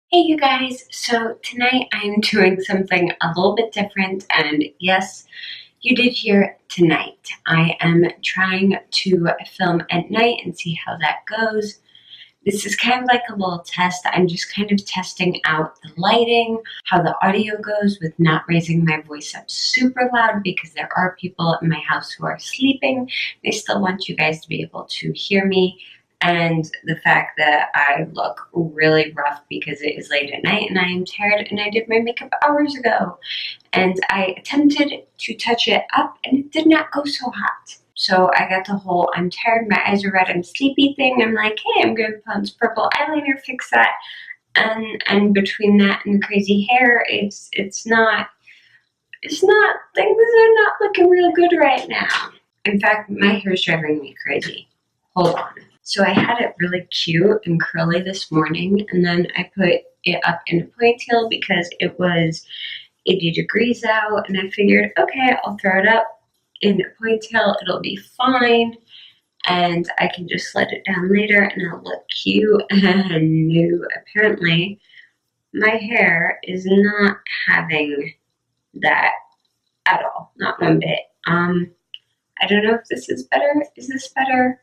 Hey you guys, so tonight I'm doing something a little bit different, and yes, you did hear it, tonight. I am trying to film at night and see how that goes. This is kind of like a little test. I'm just kind of testing out the lighting, how the audio goes with not raising my voice up super loud because there are people in my house who are sleeping. They still want you guys to be able to hear me. And the fact that I look really rough because it is late at night and I am tired and I did my makeup hours ago. And I attempted to touch it up and it did not go so hot. So I got the whole I'm tired, my eyes are red, I'm sleepy thing. I'm like, hey, I'm gonna put on this purple eyeliner, fix that. And between that and the crazy hair, it's not things are not looking real good right now. In fact, my hair is driving me crazy. Hold on. So I had it really cute and curly this morning, and then I put it up in a ponytail because it was 80 degrees out, and I figured, okay, I'll throw it up in a ponytail, it'll be fine, and I can just let it down later and it'll look cute and new. Apparently, my hair is not having that at all, not one bit. I don't know if this is better. Is this better?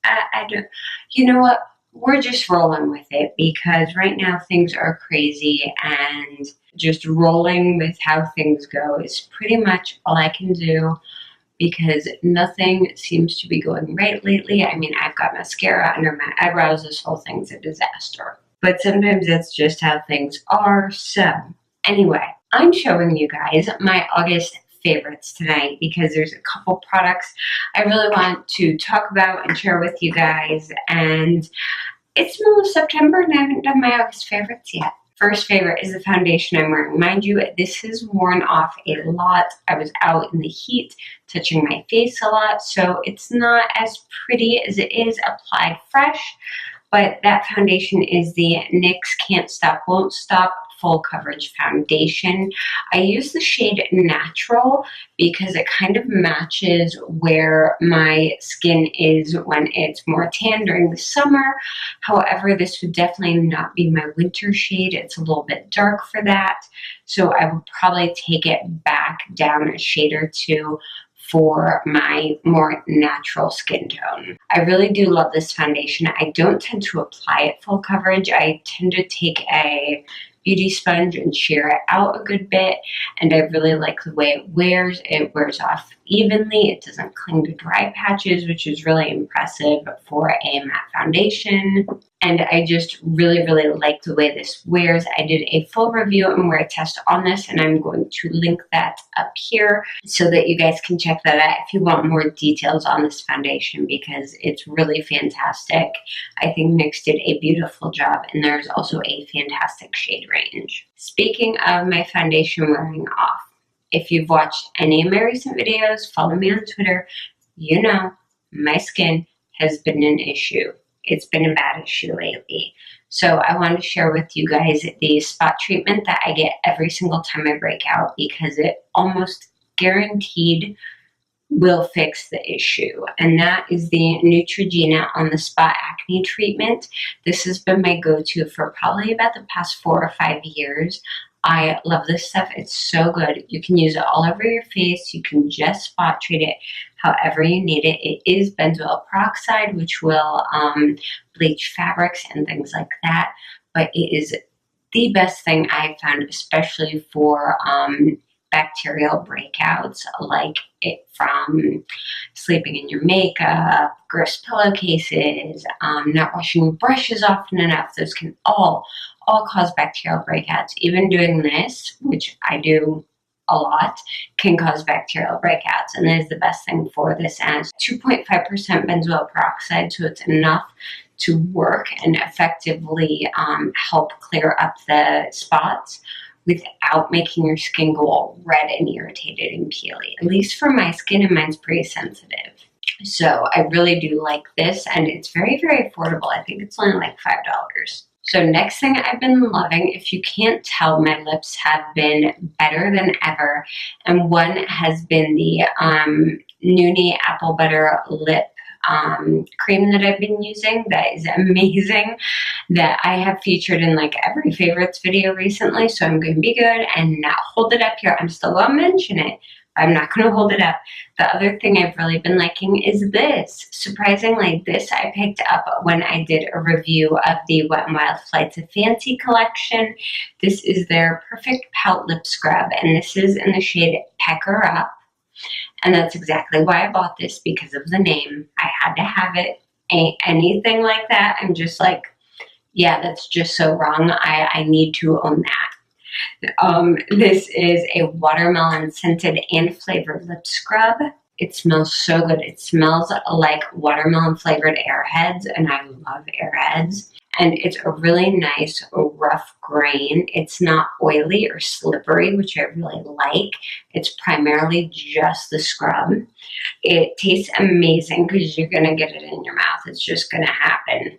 I don't, you know what? We're just rolling with it because right now things are crazy, and just rolling with how things go is pretty much all I can do because nothing seems to be going right lately. I mean, I've got mascara under my eyebrows. This whole thing's a disaster. But sometimes that's just how things are. So anyway, I'm showing you guys my August favorites tonight because there's a couple products I really want to talk about and share with you guys. And it's middle of September and I haven't done my August favorites yet. First favorite is the foundation I'm wearing. Mind you, this has worn off a lot. I was out in the heat touching my face a lot, so it's not as pretty as it is applied fresh. But that foundation is the NYX Can't Stop Won't Stop Full Coverage Foundation. I use the shade Natural because it kind of matches where my skin is when it's more tan during the summer. However, this would definitely not be my winter shade. It's a little bit dark for that. So I would probably take it back down a shade or two for my more natural skin tone. I really do love this foundation. I don't tend to apply it full coverage. I tend to take a beauty sponge and shear it out a good bit, and I really like the way it wears. It wears off evenly. It doesn't cling to dry patches, which is really impressive for a matte foundation. And I just really, really like the way this wears. I did a full review and wear test on this, and I'm going to link that up here so that you guys can check that out if you want more details on this foundation because it's really fantastic. I think NYX did a beautiful job, and there's also a fantastic shade range. Speaking of my foundation wearing off, if you've watched any of my recent videos, follow me on Twitter, you know my skin has been an issue. It's been a bad issue lately. So I want to share with you guys the spot treatment that I get every single time I break out because it almost guaranteed will fix the issue. And that is the Neutrogena on the Spot Acne treatment. This has been my go-to for probably about the past 4 or 5 years. I love this stuff. It's so good. You can use it all over your face. You can just spot treat it however you need it. It is benzoyl peroxide, which will bleach fabrics and things like that. But it is the best thing I've found, especially for bacterial breakouts like it from sleeping in your makeup, gross pillowcases, not washing brushes often enough. Those can all cause bacterial breakouts. Even doing this, which I do a lot, can cause bacterial breakouts. And that is the best thing for this. And it's 2.5% benzoyl peroxide, so it's enough to work and effectively help clear up the spots without making your skin go all red and irritated and peely. At least for my skin, and mine's pretty sensitive. So I really do like this, and it's very, very affordable. I think it's only like $5. So next thing I've been loving, if you can't tell, my lips have been better than ever. And one has been the Noonie Apple Butter Lip cream that I've been using that is amazing, that I have featured in like every favorites video recently, so I'm going to be good and not hold it up here. I'm still going to mention it. I'm not going to hold it up. The other thing I've really been liking is this. Surprisingly, this I picked up when I did a review of the Wet n Wild Flights of Fancy collection. This is their Perfect Pout Lip Scrub, and this is in the shade Pecker Up. And that's exactly why I bought this, because of the name. I had to have it. Ain't anything like that. I'm just like, yeah, that's just so wrong. I need to own that. This is a watermelon scented and flavored lip scrub. It smells so good. It smells like watermelon flavored Airheads, and I love Airheads. And it's a really nice rough grain. It's not oily or slippery, which I really like. It's primarily just the scrub. It tastes amazing because you're going to get it in your mouth. It's just going to happen.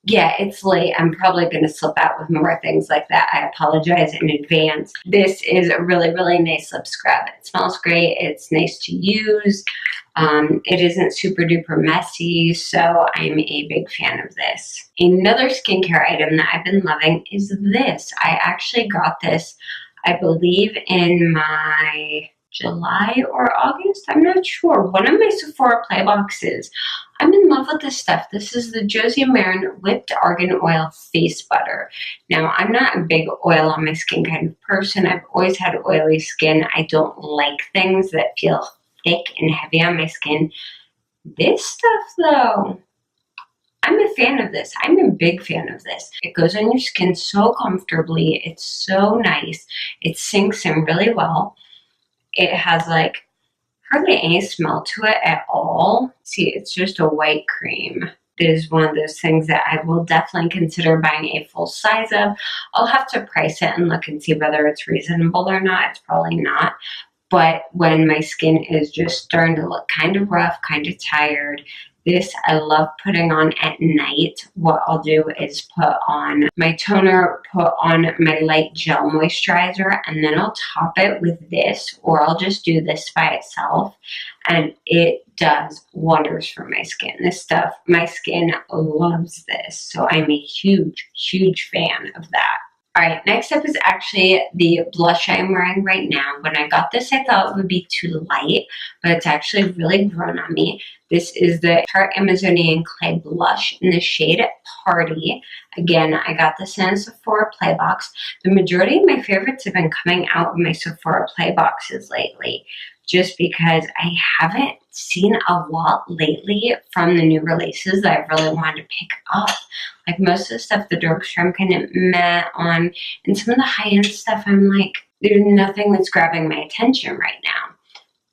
Yeah, it's late. I'm probably going to slip out with more things like that. I apologize in advance. This is a really, really nice lip scrub. It smells great. It's nice to use. It isn't super duper messy, so I'm a big fan of this. Another skincare item that I've been loving is this. I actually got this, I believe, in my July or August. I'm not sure. One of my Sephora Play boxes. I'm in love with this stuff. This is the Josie Maran Whipped Argan Oil Face Butter. Now, I'm not a big oil on my skin kind of person. I've always had oily skin. I don't like things that feel thick and heavy on my skin. This stuff, though, I'm a fan of this. I'm a big fan of this. It goes on your skin so comfortably. It's so nice. It sinks in really well. It has like hardly any smell to it at all. See, it's just a white cream. It is one of those things that I will definitely consider buying a full size of. I'll have to price it and look and see whether it's reasonable or not. It's probably not. But when my skin is just starting to look kind of rough, kind of tired, this I love putting on at night. What I'll do is put on my toner, put on my light gel moisturizer, and then I'll top it with this, or I'll just do this by itself. And it does wonders for my skin. This stuff, my skin loves this. So I'm a huge, huge fan of that. Alright, next up is actually the blush I'm wearing right now. When I got this, I thought it would be too light, but it's actually really grown on me. This is the Tarte Amazonian Clay Blush in the shade Party. Again, I got this in a Sephora Play box. The majority of my favorites have been coming out of my Sephora Play boxes lately, just because I haven't seen a lot lately from the new releases that I really wanted to pick up. Like most of the stuff the drugstore I'm kind of meh on, and some of the high-end stuff I'm like, there's nothing that's grabbing my attention right now.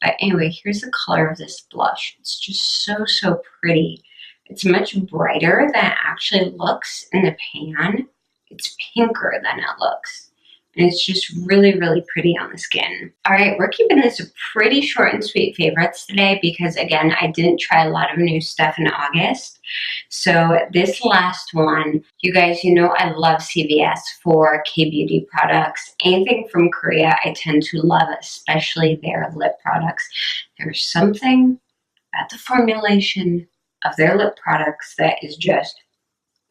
But anyway, here's the color of this blush. It's just so, so pretty. It's much brighter than it actually looks in the pan. It's pinker than it looks. And it's just really, really pretty on the skin. All right, we're keeping this pretty short and sweet favorites today because, again, I didn't try a lot of new stuff in August. So this last one, you guys, you know I love CVS for K-beauty products. Anything from Korea I tend to love, especially their lip products. There's something about the formulation of their lip products that is just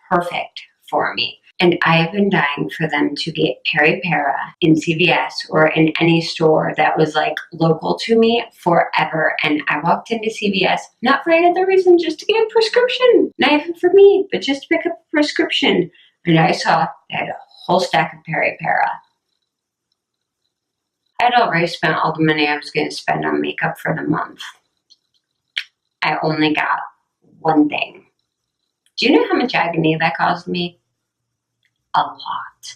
perfect for me. And I have been dying for them to get Peri Para in CVS or in any store that was like local to me forever. And I walked into CVS, not for any other reason, just to get a prescription. Not even for me, but just to pick up a prescription. And I saw they had a whole stack of Peri Para. I had already spent all the money I was going to spend on makeup for the month. I only got one thing. Do you know how much agony that caused me? A lot.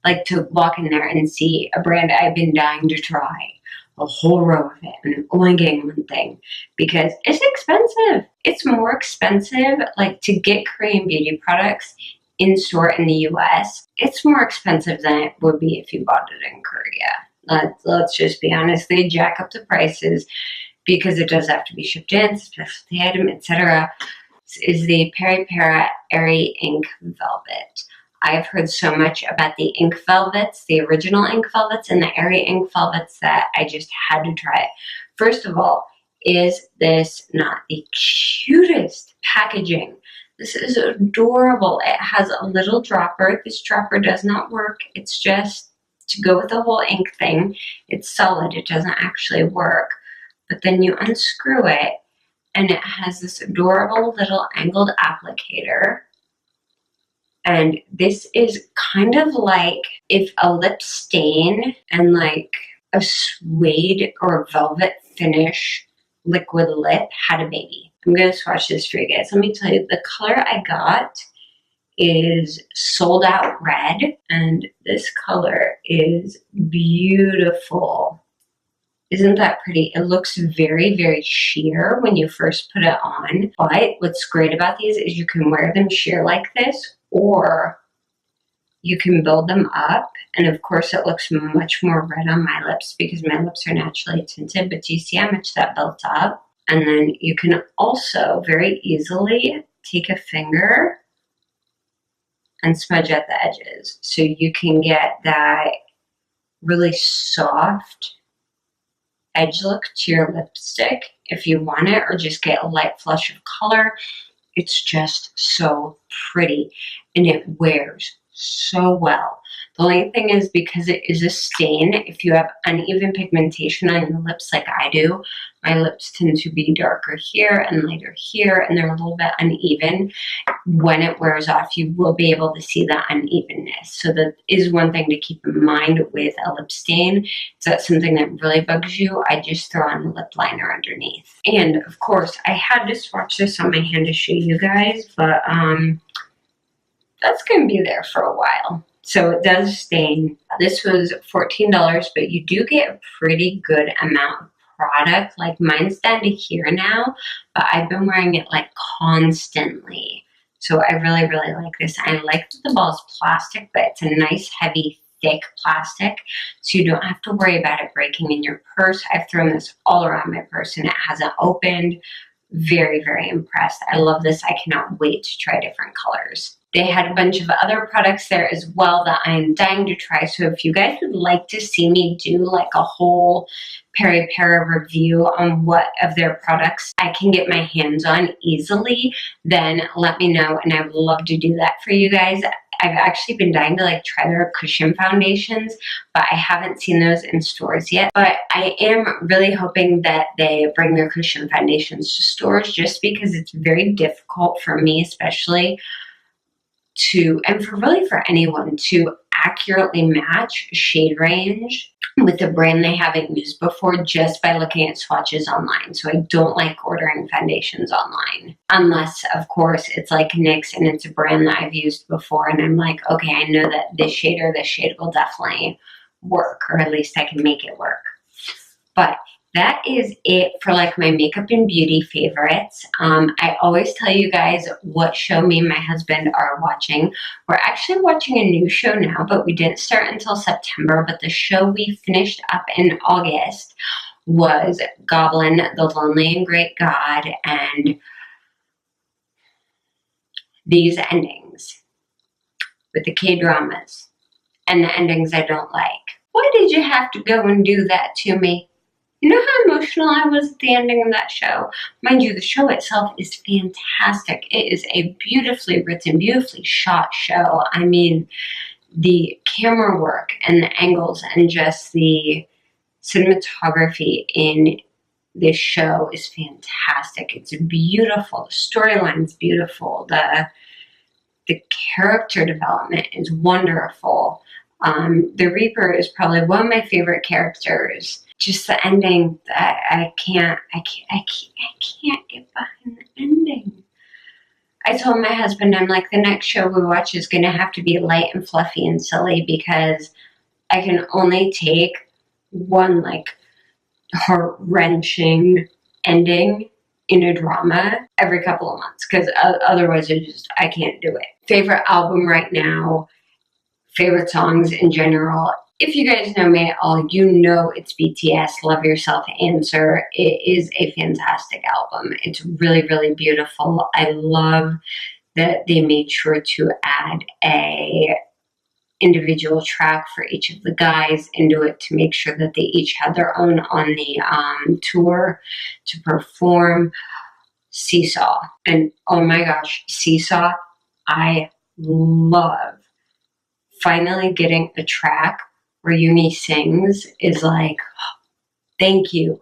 Like to walk in there and see a brand I've been dying to try, a whole row of it, and only getting one thing because it's expensive. It's more expensive, like to get Korean beauty products in store in the US. It's more expensive than it would be if you bought it in Korea. Let's just be honest. They jack up the prices because it does have to be shipped in, specialty item, etc. This is the Peri Para Airy Ink Velvet. I've heard so much about the ink velvets, the original ink velvets, and the Airy ink velvets that I just had to try it. First of all, Is this not the cutest packaging? This is adorable. It has a little dropper. This dropper does not work. It's just to go with the whole ink thing. It's solid. It doesn't actually work. But then you unscrew it, and it has this adorable little angled applicator. And this is kind of like if a lip stain and like a suede or velvet finish liquid lip had a baby. I'm going to swatch this for you guys. Let me tell you, the color I got is Sold Out Red, and this color is beautiful. Isn't that pretty? It looks very, very sheer when you first put it on, but what's great about these is you can wear them sheer like this, or you can build them up, and of course it looks much more red on my lips because my lips are naturally tinted, but do you see how much that built up? And then you can also very easily take a finger and smudge at the edges, so you can get that really soft edge look to your lipstick if you want it, or just get a light flush of color. It's just so pretty, and it wears so well. The only thing is, because it is a stain, if you have uneven pigmentation on your lips like I do, my lips tend to be darker here and lighter here, and they're a little bit uneven. When it wears off, you will be able to see the unevenness. So that is one thing to keep in mind with a lip stain. Is that something that really bugs you? I just throw on a lip liner underneath. And of course, I had to swatch this on my hand to show you guys, but that's going to be there for a while. So it does stain. This was $14, but you do get a pretty good amount of product. Like, mine's down to here now, but I've been wearing it like constantly. So I really, really like this. I like that the ball is plastic, but it's a nice, heavy, thick plastic, so you don't have to worry about it breaking in your purse. I've thrown this all around my purse and it hasn't opened. Very, very impressed. I love this. I cannot wait to try different colors. They had a bunch of other products there as well that I am dying to try. So if you guys would like to see me do like a whole para review on what of their products I can get my hands on easily, then let me know, and I would love to do that for you guys. I've actually been dying to like try their cushion foundations, but I haven't seen those in stores yet. But I am really hoping that they bring their cushion foundations to stores, just because it's very difficult for me, especially to, and for really for anyone, to accurately match shade range with a brand they haven't used before just by looking at swatches online. So I don't like ordering foundations online, unless of course it's like NYX and it's a brand that I've used before and I'm like, okay, I know that this shade or this shade will definitely work, or at least I can make it work. But that is it for like my makeup and beauty favorites. I always tell you guys what show me and my husband are watching. We're actually watching a new show now, but we didn't start until September. But the show we finished up in August was Goblin, the Lonely and Great God, and these endings with the K-dramas and the endings I don't like. Why did you have to go and do that to me? You know how emotional I was at the ending of that show? Mind you, the show itself is fantastic. It is a beautifully written, beautifully shot show. I mean, the camera work and the angles and just the cinematography in this show is fantastic. It's beautiful. The storyline's beautiful. The character development is wonderful. The Reaper is probably one of my favorite characters. Just the ending, I can't get behind the ending. I told my husband, I'm like, the next show we watch is going to have to be light and fluffy and silly, because I can only take one like heart-wrenching ending in a drama every couple of months, because otherwise I can't do it. Favorite album right now, favorite songs in general. If you guys know me at all, you know it's BTS, Love Yourself, Answer. It is a fantastic album. It's really, really beautiful. I love that they made sure to add a individual track for each of the guys into it to make sure that they each had their own on the tour to perform. Seesaw. And oh my gosh, Seesaw, I love. Finally getting a track where Uni sings is like, thank you.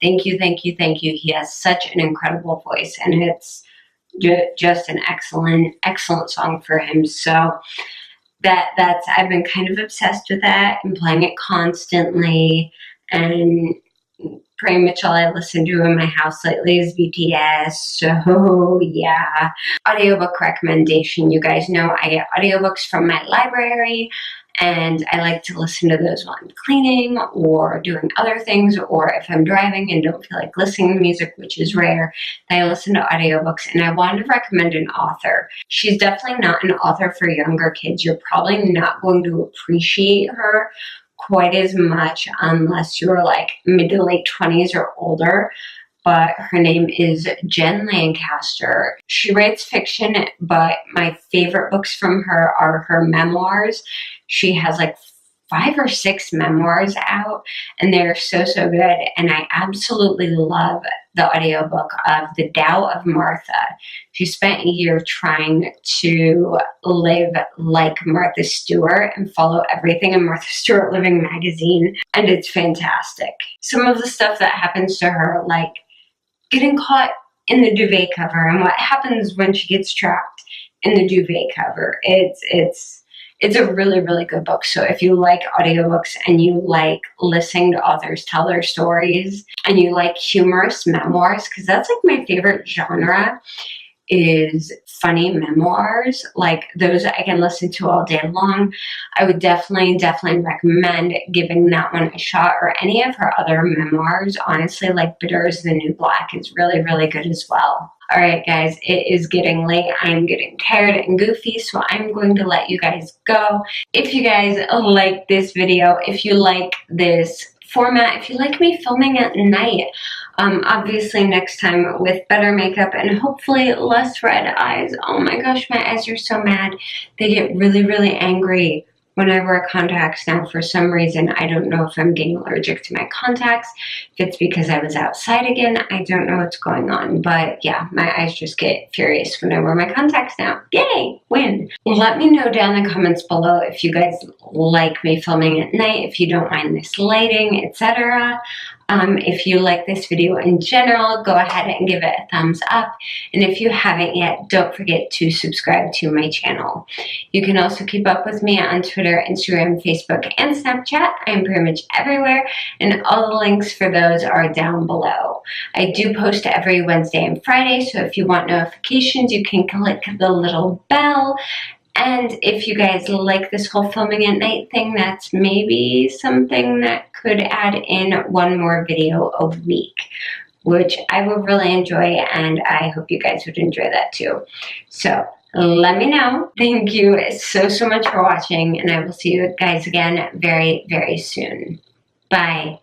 Thank you, thank you, thank you. He has such an incredible voice, and it's just an excellent, excellent song for him. So that's I've been kind of obsessed with that and playing it constantly, and pretty much all I listen to in my house lately is BTS. So yeah. Audiobook recommendation. You guys know I get audiobooks from my library, and I like to listen to those while I'm cleaning or doing other things, or if I'm driving and don't feel like listening to music, which is rare, then I listen to audiobooks. And I wanted to recommend an author. She's definitely not an author for younger kids. You're probably not going to appreciate her quite as much unless you're like mid to late 20s or older, but her name is Jen Lancaster. She writes fiction, but my favorite books from her are her memoirs. She has like 5 or 6 memoirs out, and they're so good. And I absolutely love the audiobook of The Tao of Martha. She spent a year trying to live like Martha Stewart and follow everything in Martha Stewart Living magazine, and it's fantastic. Some of the stuff that happens to her, like getting caught in the duvet cover and what happens when she gets trapped in the duvet cover. It's a really, really good book. So if you like audiobooks and you like listening to authors tell their stories and you like humorous memoirs, because that's like my favorite genre, is funny memoirs. Like those I can listen to all day long. I would definitely recommend giving that one a shot, or any of her other memoirs. Honestly, like Bitter is the New Black is really, really good as well. All right, guys, it is getting late. I'm getting tired and goofy, so I'm going to let you guys go. If you guys like this video, if you like this format, if you like me filming at night, obviously next time with better makeup and hopefully less red eyes. Oh my gosh, my eyes are so mad. They get really, really angry when I wear contacts now for some reason. I don't know if I'm getting allergic to my contacts, if it's because I was outside again. I don't know what's going on, but yeah, my eyes just get furious when I wear my contacts now. Yay, win. Let me know down in the comments below if you guys like me filming at night, if you don't mind this lighting, etc. If you like this video in general, go ahead and give it a thumbs up. And if you haven't yet, don't forget to subscribe to my channel. You can also keep up with me on Twitter, Instagram, Facebook, and Snapchat. I'm pretty much everywhere, and all the links for those are down below. I do post every Wednesday and Friday, so if you want notifications, you can click the little bell. And if you guys like this whole filming at night thing, that's maybe something that could add in one more video a week, which I would really enjoy, and I hope you guys would enjoy that too. So let me know. Thank you so much for watching, and I will see you guys again very, very soon. Bye.